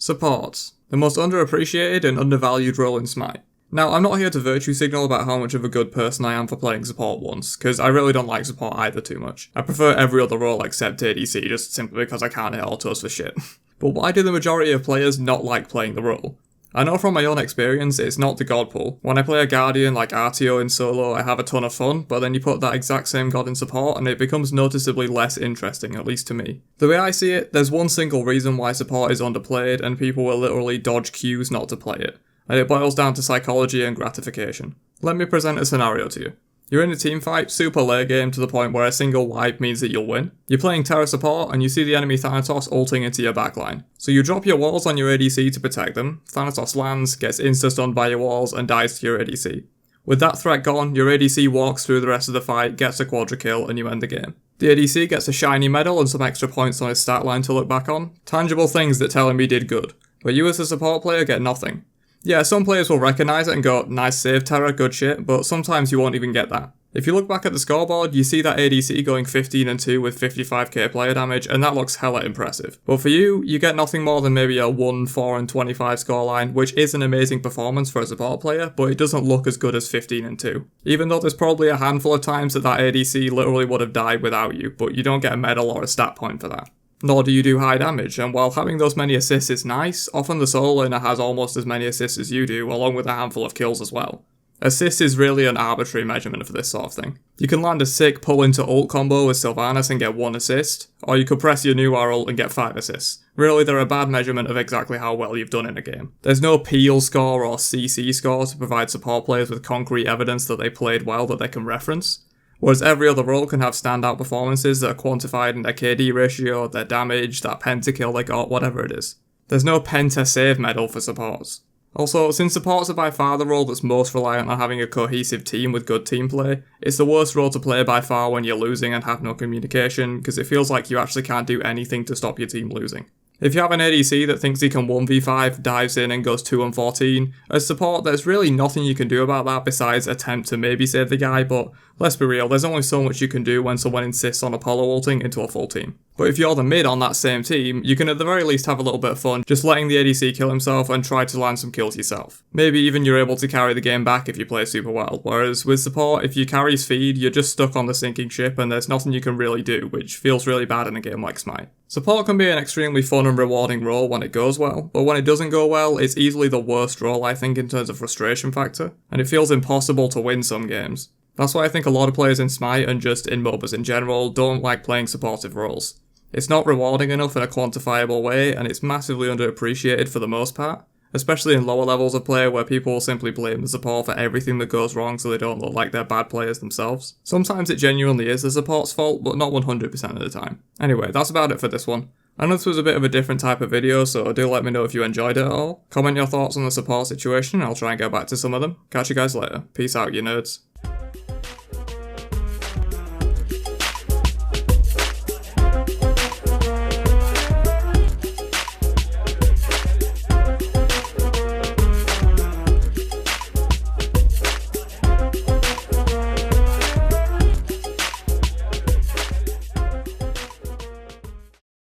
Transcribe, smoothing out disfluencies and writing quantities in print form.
Supports. The most underappreciated and undervalued role in Smite. Now, I'm not here to virtue signal about how much of a good person I am for playing support once, because I really don't like support either too much. I prefer every other role except ADC, just simply because I can't hit autos for shit. But why do the majority of players not like playing the role? I know from my own experience it's not the god pull. When I play a Guardian like Artio in solo, I have a ton of fun, but then you put that exact same god in support and it becomes noticeably less interesting, at least to me. The way I see it, there's one single reason why support is underplayed and people will literally dodge queues not to play it. And it boils down to psychology and gratification. Let me present a scenario to you. You're in a team fight, super late game to the point where a single wipe means that you'll win. You're playing Terra support and you see the enemy Thanatos ulting into your backline. So you drop your walls on your ADC to protect them, Thanatos lands, gets insta-stunned by your walls and dies to your ADC. With that threat gone, your ADC walks through the rest of the fight, gets a quadra kill and you end the game. The ADC gets a shiny medal and some extra points on his stat line to look back on. Tangible things that tell him he did good. But you as a support player get nothing. Yeah, some players will recognise it and go, nice save Terra, good shit, but sometimes you won't even get that. If you look back at the scoreboard, you see that ADC going 15-2 with 55k player damage, and that looks hella impressive. But for you, you get nothing more than maybe a 1-4-25 scoreline, which is an amazing performance for a support player, but it doesn't look as good as 15-2. Even though there's probably a handful of times that ADC literally would have died without you, but you don't get a medal or a stat point for that. Nor do you do high damage, and while having those many assists is nice, often the solo laner has almost as many assists as you do, along with a handful of kills as well. Assist is really an arbitrary measurement for this sort of thing. You can land a sick pull into ult combo with Sylvanas and get 1 assist, or you could press your new ult and get 5 assists. Really, they're a bad measurement of exactly how well you've done in a game. There's no peel score or CC score to provide support players with concrete evidence that they played well that they can reference. Whereas every other role can have standout performances that are quantified in their KD ratio, their damage, that pentakill they got, whatever it is. There's no penta save medal for supports. Also, since supports are by far the role that's most reliant on having a cohesive team with good team play, it's the worst role to play by far when you're losing and have no communication, because it feels like you actually can't do anything to stop your team losing. If you have an ADC that thinks he can 1v5, dives in and goes 2-14, as support there's really nothing you can do about that besides attempt to maybe save the guy, but let's be real, there's only so much you can do when someone insists on Apollo ulting into a full team. But if you're the mid on that same team, you can at the very least have a little bit of fun just letting the ADC kill himself and try to land some kills yourself. Maybe even you're able to carry the game back if you play super well, whereas with support, if you carry feed, you're just stuck on the sinking ship and there's nothing you can really do, which feels really bad in a game like Smite. Support can be an extremely fun and rewarding role when it goes well, but when it doesn't go well, it's easily the worst role I think in terms of frustration factor, and it feels impossible to win some games. That's why I think a lot of players in Smite and just in MOBAs in general don't like playing supportive roles. It's not rewarding enough in a quantifiable way, and it's massively underappreciated for the most part, especially in lower levels of play where people will simply blame the support for everything that goes wrong so they don't look like they're bad players themselves. Sometimes it genuinely is the support's fault, but not 100% of the time. Anyway, that's about it for this one. I know this was a bit of a different type of video, so do let me know if you enjoyed it at all. Comment your thoughts on the support situation and I'll try and get back to some of them. Catch you guys later. Peace out, you nerds.